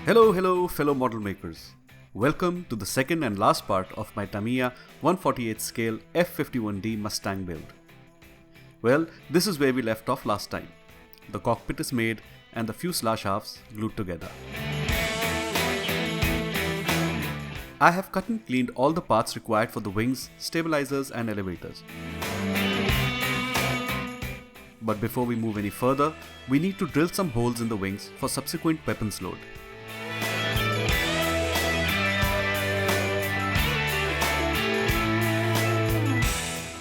Hello fellow model makers. Welcome to the second and last part of my Tamiya 148 scale F-51D Mustang build. Well, this is where we left off last time. The cockpit is made and the fuselage halves glued together. I have cut and cleaned all the parts required for the wings, stabilizers and elevators. But before we move any further, we need to drill some holes in the wings for subsequent weapons load.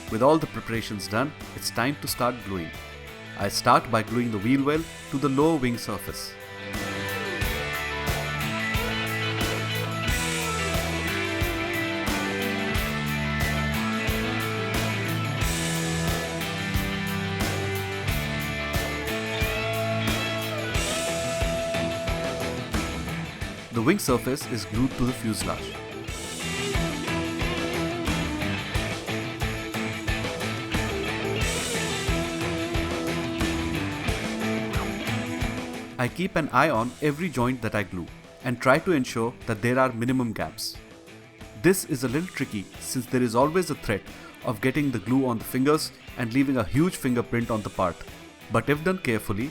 With all the preparations done, it's time to start gluing. I start by gluing the wheel well to the lower wing surface. The wing surface is glued to the fuselage. I keep an eye on every joint that I glue and try to ensure that there are minimum gaps. This is a little tricky since there is always a threat of getting the glue on the fingers and leaving a huge fingerprint on the part. But if done carefully,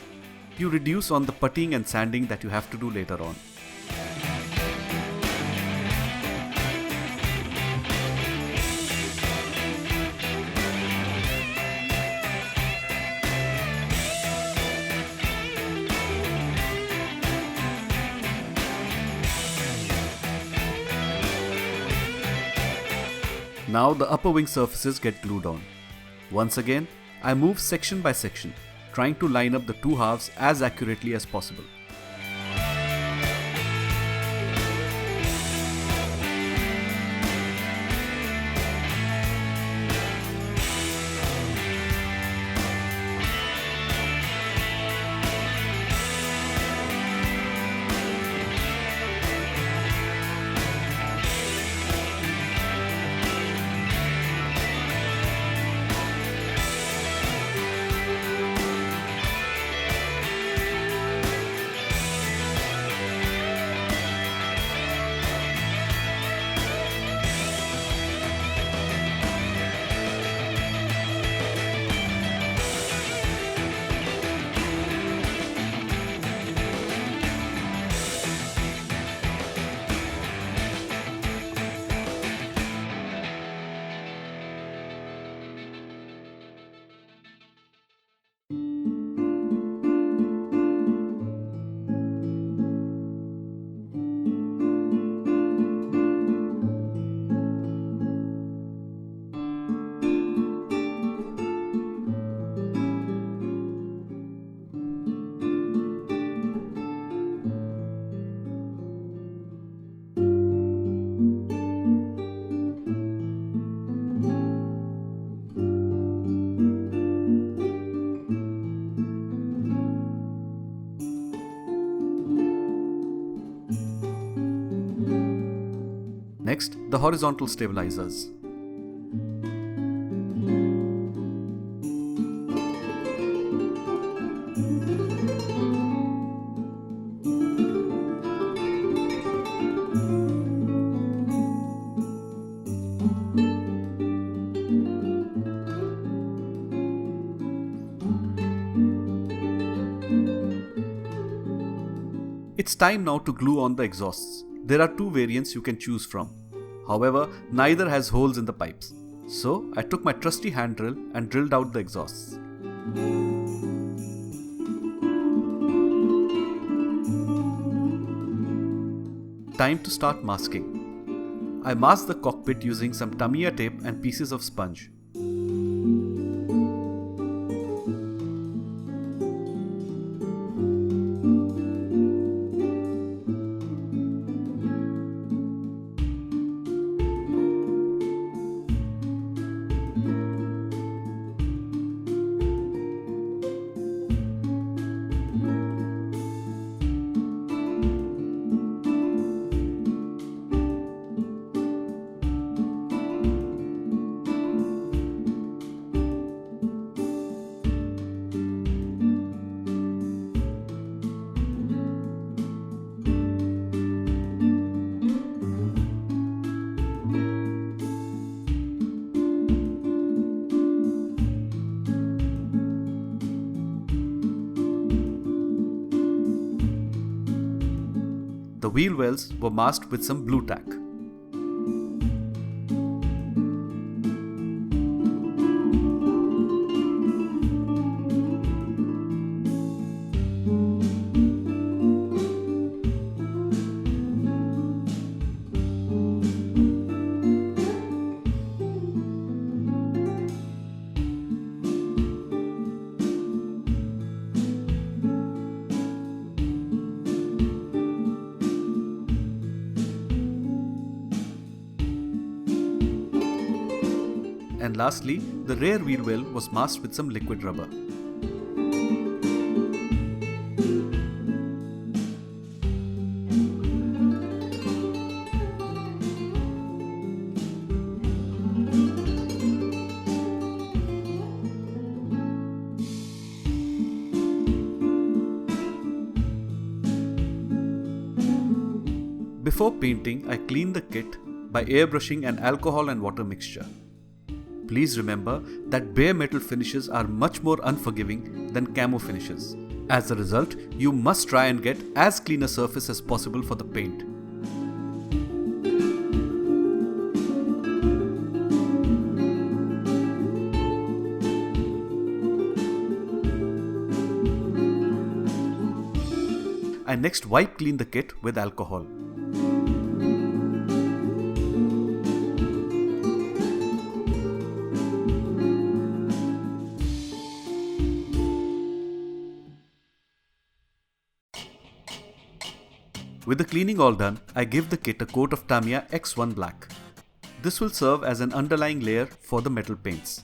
you reduce on the puttying and sanding that you have to do later on. Now the upper wing surfaces get glued on. Once again, I move section by section, trying to line up the two halves as accurately as possible. Next, the horizontal stabilizers. It's time now to glue on the exhausts. There are two variants you can choose from. However, neither has holes in the pipes. So, I took my trusty hand drill and drilled out the exhausts. Time to start masking. I masked the cockpit using some Tamiya tape and pieces of sponge. wheel wells were masked with some blue tack. And lastly, the rear wheel well was masked with some liquid rubber. Before painting, I clean the kit by airbrushing an alcohol and water mixture. Please remember that bare metal finishes are much more unforgiving than camo finishes. As a result, you must try and get as clean a surface as possible for the paint. I next wipe clean the kit with alcohol. With the cleaning all done, I give the kit a coat of Tamiya X1 Black. This will serve as an underlying layer for the metal paints.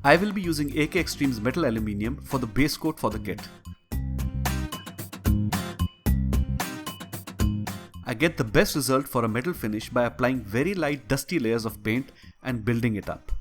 I will be using AK Extreme's metal aluminium for the base coat for the kit. I get the best result for a metal finish by applying very light dusty layers of paint and building it up.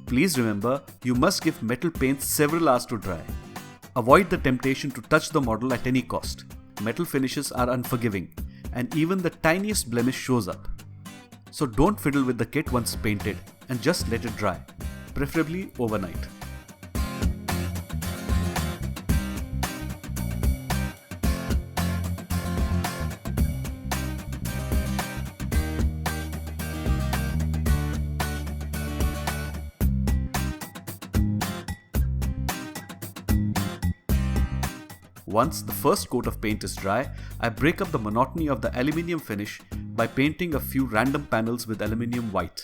Please remember, you must give metal paints several hours to dry. Avoid the temptation to touch the model at any cost. Metal finishes are unforgiving, and even the tiniest blemish shows up. So don't fiddle with the kit once painted and just let it dry, preferably overnight. Once the first coat of paint is dry, I break up the monotony of the aluminium finish by painting a few random panels with aluminium white.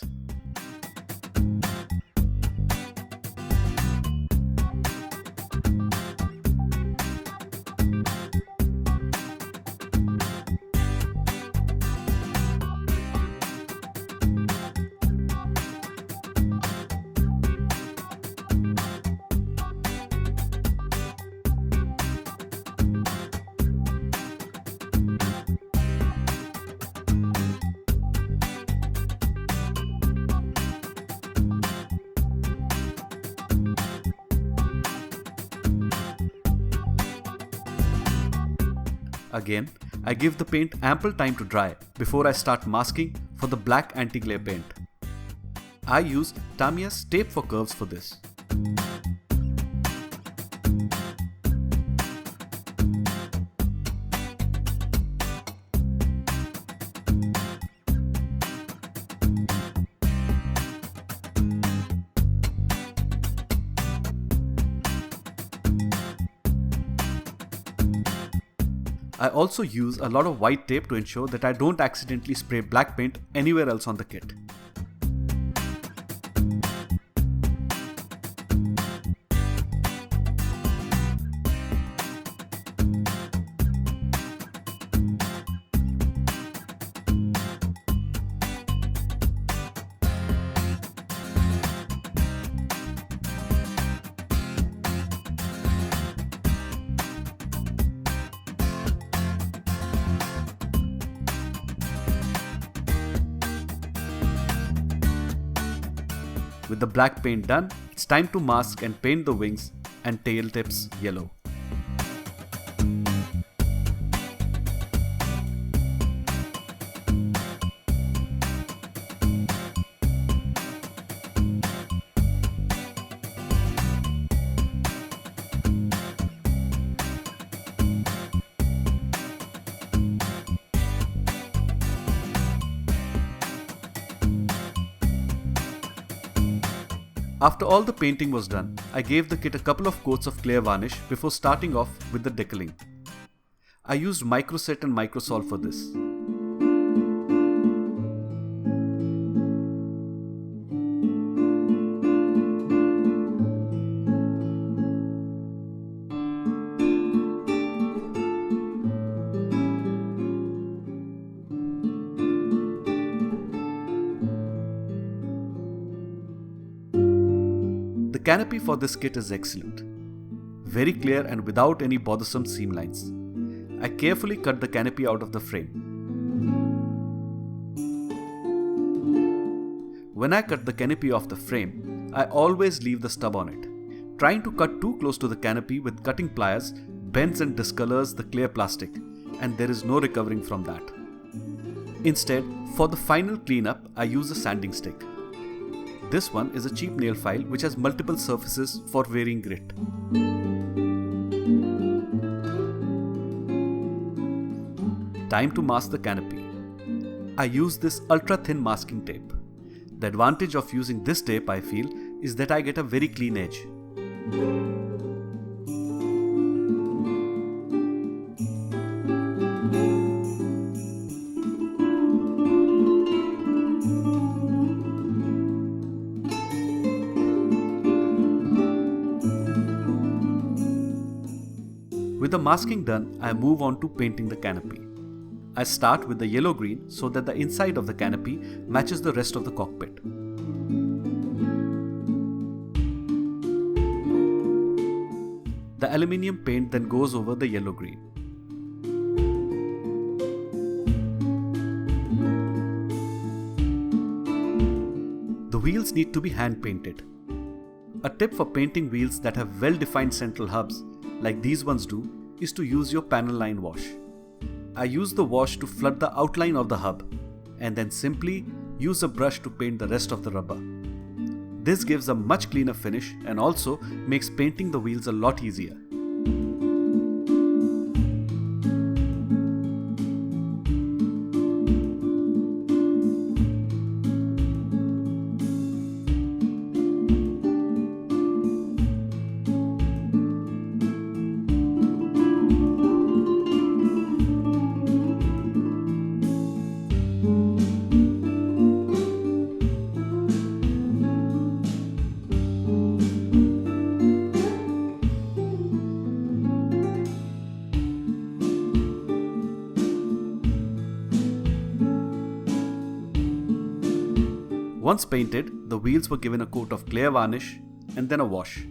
Again, I give the paint ample time to dry before I start masking for the black anti-glare paint. I use Tamiya's tape for curves for this. I also use a lot of white tape to ensure that I don't accidentally spray black paint anywhere else on the kit. With the black paint done, it's time to mask and paint the wings and tail tips yellow. After all the painting was done, I gave the kit a couple of coats of clear varnish before starting off with the decaling. I used Microset and Microsol for this. The canopy for this kit is excellent. Very clear and without any bothersome seam lines. I carefully cut the canopy out of the frame. When I cut the canopy off the frame, I always leave the stub on it. Trying to cut too close to the canopy with cutting pliers bends and discolors the clear plastic, and there is no recovering from that. Instead, for the final cleanup, I use a sanding stick. This one is a cheap nail file which has multiple surfaces for varying grit. Time to mask the canopy. I use this ultra thin masking tape. The advantage of using this tape, I feel, is that I get a very clean edge. With the masking done, I move on to painting the canopy. I start with the yellow-green so that the inside of the canopy matches the rest of the cockpit. The aluminium paint then goes over the yellow-green. The wheels need to be hand-painted. A tip for painting wheels that have well-defined central hubs, like these ones do, is to use your panel line wash. I use the wash to flood the outline of the hub and then simply use a brush to paint the rest of the rubber. This gives a much cleaner finish and also makes painting the wheels a lot easier. Once painted, the wheels were given a coat of clear varnish and then a wash.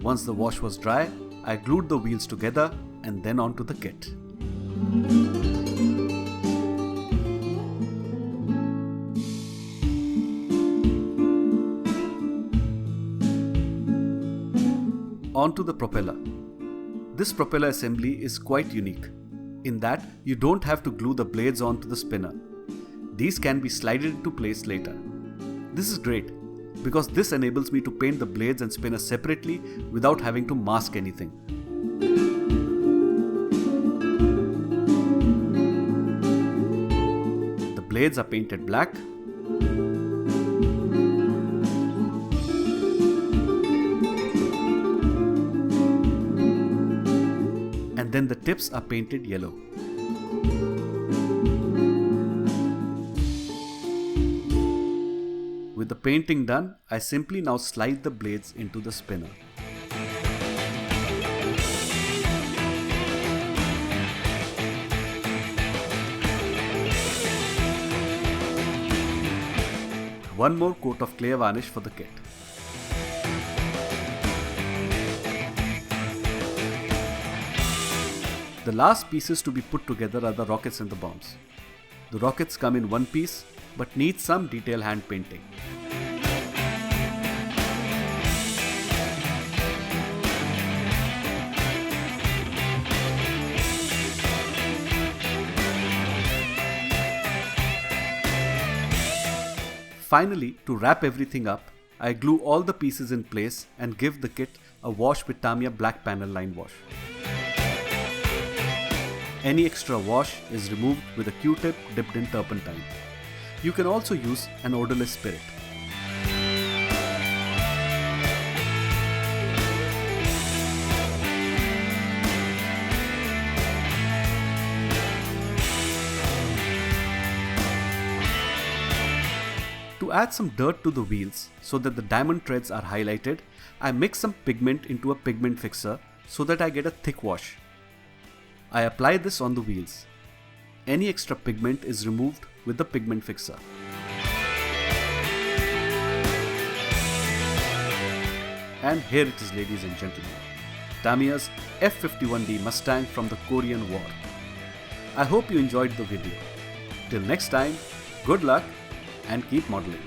Once the wash was dry, I glued the wheels together and then onto the kit. Onto the propeller. This propeller assembly is quite unique in that you don't have to glue the blades onto the spinner. These can be slided into place later. This is great because this enables me to paint the blades and spinner separately without having to mask anything. blades are painted black. And then the tips are painted yellow. With the painting done, I simply now slide the blades into the spinner. One more coat of clear varnish for the kit. The last pieces to be put together are the rockets and the bombs. The rockets come in one piece but need some detail hand painting. Finally, to wrap everything up, I glue all the pieces in place and give the kit a wash with Tamiya black panel line wash. Any extra wash is removed with a Q-tip dipped in turpentine. You can also use an odorless spirit. To add some dirt to the wheels so that the diamond treads are highlighted, I mix some pigment into a pigment fixer so that I get a thick wash. I apply this on the wheels. Any extra pigment is removed with the pigment fixer. And here it is, ladies and gentlemen, Tamiya's F-51D Mustang from the Korean War. I hope you enjoyed the video. Till next time, good luck and keep modeling.